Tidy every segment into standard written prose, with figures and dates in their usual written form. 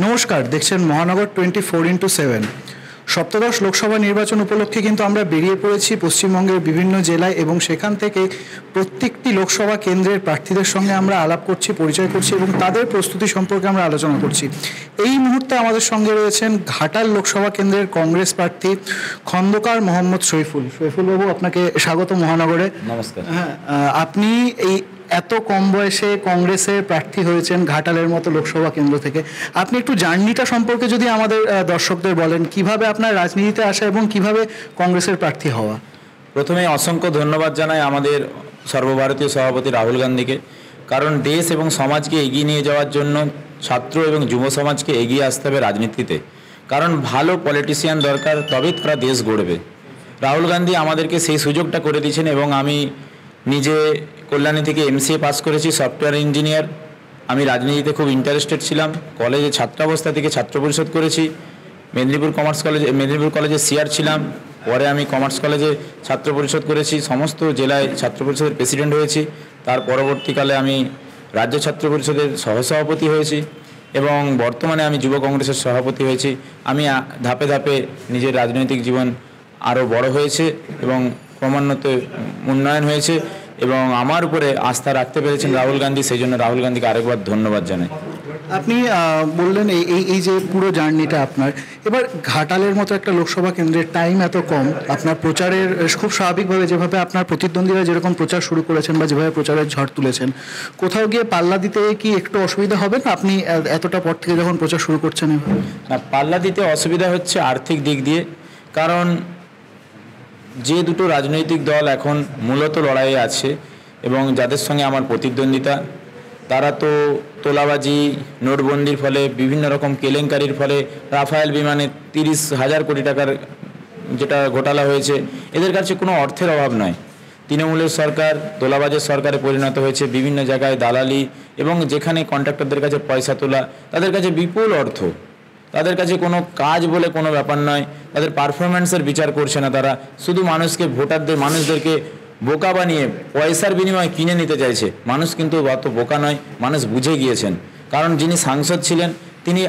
নমস্কার, দেখছেন মহানগর 24x7। সপ্তদশ লোকসভা নির্বাচন উপলক্ষে কিন্তু আমরা বেরিয়ে পড়েছি পশ্চিমবঙ্গের বিভিন্ন জেলায় এবং সেখান থেকে প্রত্যেকটি লোকসভা কেন্দ্রের প্রার্থীদের সঙ্গে আমরা আলাপ করছি, পরিচয় করছি এবং তাদের প্রস্তুতি সম্পর্কে আমরা আলোচনা করছি। এই মুহূর্তে আমাদের সঙ্গে রয়েছেন ঘাটাল লোকসভা কেন্দ্রের কংগ্রেস প্রার্থী খন্দকার মোহাম্মদ সইফুল। সইফুল বাবু, আপনাকে স্বাগত মহানগরে। নমস্কার। হ্যাঁ, আপনি এই এত কম বয়সে কংগ্রেসের প্রার্থী হয়েছেন ঘাটালের মতো লোকসভা কেন্দ্র থেকে। আপনি একটু জার্নিটা সম্পর্কে যদি আমাদের দর্শকদের বলেন, কিভাবে আপনার রাজনীতিতে আসা এবং কিভাবে কংগ্রেসের প্রার্থী হওয়া। প্রথমে অসংখ্য ধন্যবাদ জানাই আমাদের সর্বভারতীয় সভাপতি রাহুল গান্ধীকে, কারণ দেশ এবং সমাজকে এগিয়ে নিয়ে যাওয়ার জন্য ছাত্র এবং যুব সমাজকে এগিয়ে আসতে হবে রাজনীতিতে, কারণ ভালো পলিটিশিয়ান দরকার, তবেই তারা দেশ গড়বে। রাহুল গান্ধী আমাদেরকে সেই সুযোগটা করে দিয়েছেন এবং আমি নিজে কল্যাণী থেকে MCA পাস করেছি, সফটওয়্যার ইঞ্জিনিয়ার। আমি রাজনীতিতে খুব ইন্টারেস্টেড ছিলাম। কলেজে ছাত্রাবস্থা থেকে ছাত্র পরিষদ করেছি। মেদিনীপুর কলেজে সিআর ছিলাম। পরে আমি কমার্স কলেজে ছাত্র পরিষদ করেছি, সমস্ত জেলায় ছাত্র পরিষদের প্রেসিডেন্ট হয়েছি। তার পরবর্তীকালে আমি রাজ্য ছাত্র পরিষদের সহসভাপতি হয়েছি এবং বর্তমানে আমি যুব কংগ্রেসের সভাপতি হয়েছি। আমি ধাপে ধাপে নিজের রাজনৈতিক জীবন আরও বড় হয়েছে এবং ক্রমান্বয়ে উন্নয়ন হয়েছে এবং আমার উপরে আস্থা রাখতে পেরেছেন রাহুল গান্ধী, সেই জন্য রাহুল গান্ধীকে আরেকবার ধন্যবাদ জানাই। আপনি বললেন এই যে পুরো জার্নিটা আপনার, এবার ঘাটালের মতো একটা লোকসভা কেন্দ্রের টাইম এত কম, আপনার প্রচারের খুব স্বাভাবিকভাবে যেভাবে আপনার প্রতিদ্বন্দ্বীরা যেরকম প্রচার শুরু করেছেন বা যেভাবে প্রচারের ঝড় তুলেছেন, কোথাও গিয়ে পাল্লা দিতে কি একটু অসুবিধা হবে না আপনি এতটা পর থেকে যখন প্রচার শুরু করছেন? না, পাল্লা দিতে অসুবিধা হচ্ছে আর্থিক দিক দিয়ে, কারণ যে দুটো রাজনৈতিক দল এখন মূলত লড়াইয়ে আছে এবং যাদের সঙ্গে আমার প্রতিদ্বন্দ্বিতা, তারা তো তোলাবাজি, নোটবন্দির ফলে, বিভিন্ন রকম কেলেঙ্কারির ফলে, রাফায়েল বিমানে 30,000 কোটি টাকার যেটা ঘোটালা হয়েছে, এদের কাছে কোনো অর্থের অভাব নয়। তৃণমূলের সরকার তোলাবাজের সরকারে পরিণত হয়েছে, বিভিন্ন জায়গায় দালালি এবং যেখানে কন্ট্রাক্টরদের কাছে পয়সা তোলা, তাদের কাছে বিপুল অর্থ। তাদের কাছে কোনো কাজ বলে কোনো ব্যাপার নয়, তাদের পারফরম্যান্সের বিচার করছে না, তারা শুধু মানুষদেরকে বোকা বানিয়ে পয়সার বিনিময়ে কিনে নিতে চাইছে। মানুষ কিন্তু অত বোকা নয়, মানুষ বুঝে গিয়েছেন। কারণ যিনি সাংসদ ছিলেন তিনি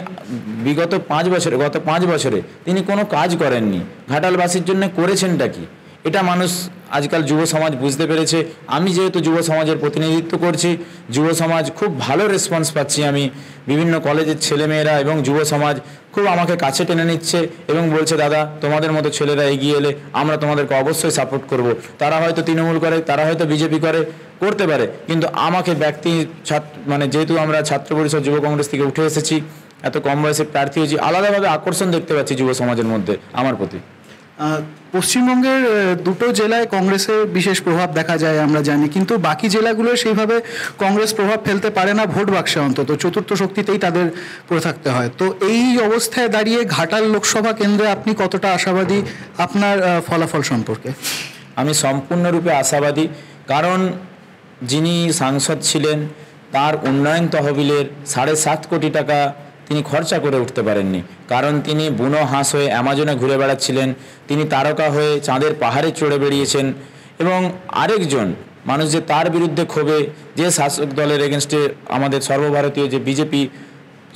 গত 5 বছরে তিনি কোনো কাজ করেননি। ঘাটালবাসীর জন্য করেছেনটা কি, এটা মানুষ আজকাল যুব সমাজ বুঝতে পেরেছে। আমি যেহেতু যুব সমাজের প্রতিনিধিত্ব করছি, যুব সমাজ খুব ভালো রেসপন্স পাচ্ছি। আমি বিভিন্ন কলেজের ছেলেমেয়েরা এবং যুব সমাজ খুব আমাকে কাছে টেনে নিচ্ছে এবং বলছে, দাদা তোমাদের মতো ছেলেরা এগিয়ে এলে আমরা তোমাদেরকে অবশ্যই সাপোর্ট করব। তারা হয়তো তৃণমূল করে, তারা হয়তো বিজেপি করতে পারে, কিন্তু আমাকে যেহেতু আমরা ছাত্র পরিষদ যুব কংগ্রেস থেকে উঠে এসেছি, এত কম বয়সে প্রার্থী হয়েছি, আলাদাভাবে আকর্ষণ দেখতে পাচ্ছি যুব সমাজের মধ্যে আমার প্রতি। পশ্চিমবঙ্গের দুটো জেলায় কংগ্রেসের বিশেষ প্রভাব দেখা যায় আমরা জানি, কিন্তু বাকি জেলাগুলো সেইভাবে কংগ্রেস প্রভাব ফেলতে পারে না ভোট বাক্সে, অন্তত চতুর্থ শক্তিতেই তাদের পড়ে থাকতে হয়। তো এই অবস্থায় দাঁড়িয়ে ঘাটাল লোকসভা কেন্দ্রে আপনি কতটা আশাবাদী আপনার ফলাফল সম্পর্কে? আমি সম্পূর্ণরূপে আশাবাদী, কারণ যিনি সাংসদ ছিলেন তার উন্নয়ন তহবিলের 7.5 কোটি টাকা তিনি খরচা করে উঠতে পারেননি, কারণ তিনি বুনো হাঁস হয়ে অ্যামাজনে ঘুরে বেড়াচ্ছিলেন, তিনি তারকা হয়ে চাঁদের পাহাড়ে চড়ে বেরিয়েছেন। এবং আরেকজন মানুষ যে তার বিরুদ্ধে ক্ষোভে, যে শাসক দলের এগেনস্টে আমাদের সর্বভারতীয় যে বিজেপি,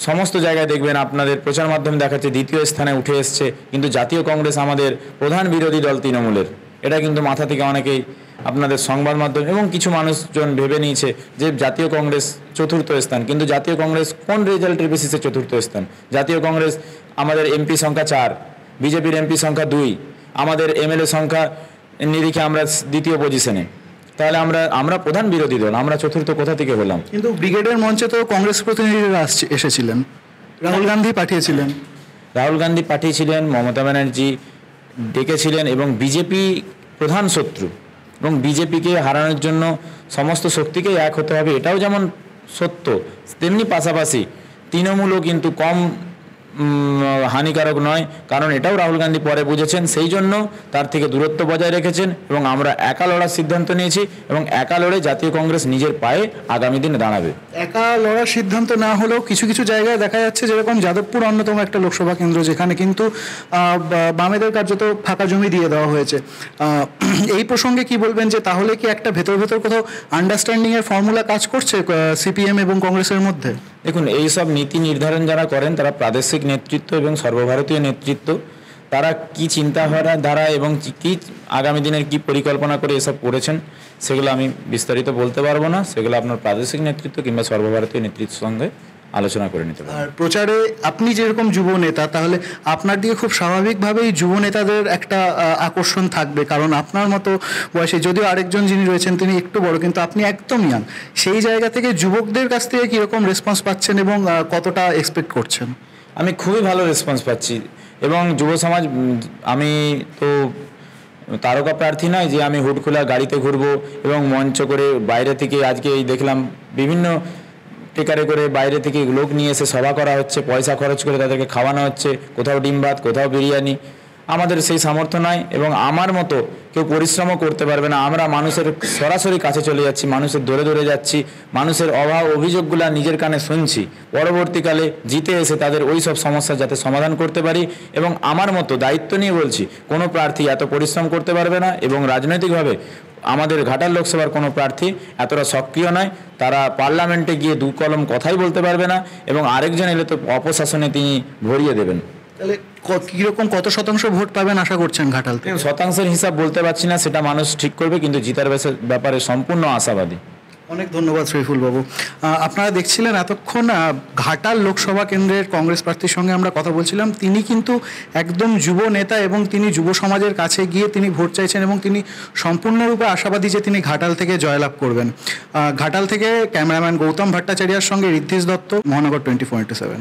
সমস্ত জায়গায় দেখবেন আপনাদের প্রচার মাধ্যম দেখাচ্ছে 2য় স্থানে উঠে এসছে, কিন্তু জাতীয় কংগ্রেস আমাদের প্রধান বিরোধী দল তৃণমূলের। এটা কিন্তু মাথা থেকে অনেকেই আপনাদের সংবাদ মাধ্যম এবং কিছু মানুষজন ভেবে নিয়েছে যে জাতীয় কংগ্রেস 4র্থ স্থান, কিন্তু জাতীয় কংগ্রেস কোন রেজাল্টের বেসিসে 4র্থ স্থান? জাতীয় কংগ্রেস আমাদের এমপি সংখ্যা 4, বিজেপির এমপি সংখ্যা 2, আমাদের MLA সংখ্যা নিরিখে আমরা 2য় পজিশনে। তাহলে আমরা প্রধান বিরোধী দল, আমরা 4র্থ কোথা থেকে হলাম? কিন্তু ব্রিগেডের মঞ্চে তো কংগ্রেস প্রতিনিধিরা এসেছিলেন, রাহুল গান্ধী পাঠিয়েছিলেন, মমতা ব্যানার্জি ডেকেছিলেন এবং বিজেপি প্রধান শত্রু এবং বিজেপিকে হারানোর জন্য সমস্ত শক্তিকেই এক হতে হবে, এটাও যেমন সত্য, তেমনি পাশাপাশি তৃণমূলও কিন্তু কম হানিকারক নয়, কারণ এটাও রাহুল গান্ধী পরে বুঝেছেন, সেই জন্য তার থেকে দূরত্ব বজায় রেখেছেন এবং আমরা একা লড়ার সিদ্ধান্ত নিয়েছি এবং একা লড়ে জাতীয় কংগ্রেস নিজের পায়ে আগামী দিনে দাঁড়াবে। একা লড়ার সিদ্ধান্ত না হলেও কিছু কিছু জায়গায় দেখা যাচ্ছে, যেরকম যাদবপুর অন্যতম একটা লোকসভা কেন্দ্র, যেখানে কিন্তু বামেদের কার্যত ফাঁকা জমি দিয়ে দেওয়া হয়েছে। এই প্রসঙ্গে কি বলবেন, যে তাহলে কি একটা ভেতর ভেতর কোথাও আন্ডারস্ট্যান্ডিংয়ের ফর্মুলা কাজ করছে সিপিএম এবং কংগ্রেসের মধ্যে? দেখুন, এই সব নীতি নির্ধারণ যারা করেন তারা প্রাদেশিক নেতৃত্ব এবং সর্বভারতীয় নেতৃত্ব, তারা কি চিন্তাধারা এবং কি আগামী দিনের কি পরিকল্পনা করে এসব করেছেন সেগুলো আমি বিস্তারিত বলতে পারবো না, সেগুলো আপনার প্রাদেশিক নেতৃত্ব কিংবা সর্বভারতীয় নেতৃত্বের সঙ্গে আলোচনা করে নিতে পারেন। আর প্রচারে আপনি যেরকম যুব নেতা, তাহলে আপনার দিকে খুব স্বাভাবিকভাবেই যুব নেতাদের একটা আকর্ষণ থাকবে, কারণ আপনার মতো বয়সে, যদিও আরেকজন যিনি রয়েছেন তিনি একটু বড়, কিন্তু আপনি একদম ইয়াং। সেই জায়গা থেকে যুবকদের কাছ থেকে কীরকম রেসপন্স পাচ্ছেন এবং কতটা এক্সপেক্ট করছেন? আমি খুবই ভালো রেসপন্স পাচ্ছি এবং যুব সমাজ, আমি তো তারকা প্রার্থী নয় যে আমি হুড খোলা গাড়িতে ঘুরবো এবং মঞ্চ করে বাইরে থেকে, আজকে এই দেখলাম বিভিন্ন টেকারে করে বাইরে থেকে লোক নিয়ে এসে সভা করা হচ্ছে, পয়সা খরচ করে তাদেরকে খাওয়ানো হচ্ছে, কোথাও ডিম ভাত, কোথাও বিরিয়ানি। আমাদের সেই সামর্থ্য নাই এবং আমার মতো কেউ পরিশ্রমও করতে পারবে না। আমরা মানুষের সরাসরি কাছে চলে যাচ্ছি, মানুষের দৌড়ে দৌড়ে যাচ্ছি, মানুষের অভাব অভিযোগগুলো নিজের কানে শুনছি, পরবর্তীকালে জিতে এসে তাদের ওই সব সমস্যা যাতে সমাধান করতে পারি। এবং আমার মতো দায়িত্ব নিয়ে বলছি, কোনো প্রার্থী এত পরিশ্রম করতে পারবে না এবং রাজনৈতিকভাবে আমাদের ঘাটাল লোকসভার কোনো প্রার্থী এতটা সক্রিয় নয়। তারা পার্লামেন্টে গিয়ে দু কলম কথাই বলতে পারবে না এবং আরেকজন এলে তো অপশাসনে তিনি ভরিয়ে দেবেন। তাহলে কীরকম কত শতাংশ ভোট পাবেন আশা করছেন ঘাটাল থেকে? শতাংশের হিসাব বলতে পারছি না, সেটা মানুষ ঠিক করবে, কিন্তু জিতার ব্যাপারে সম্পূর্ণ আশাবাদী। অনেক ধন্যবাদ শরীফুল বাবু। আপনারা দেখছিলেন এতক্ষণ ঘাটাল লোকসভা কেন্দ্রের কংগ্রেস প্রার্থীর সঙ্গে আমরা কথা বলছিলাম। তিনি কিন্তু একদম যুব নেতা এবং তিনি যুব সমাজের কাছে গিয়ে তিনি ভোট চাইছেন এবং তিনি সম্পূর্ণরূপে আশাবাদী যে তিনি ঘাটাল থেকে জয়লাভ করবেন। ঘাটাল থেকে ক্যামেরাম্যান গৌতম ভট্টাচার্যের সঙ্গে ঋদ্ধিশ দত্ত, মহানগর 24/7।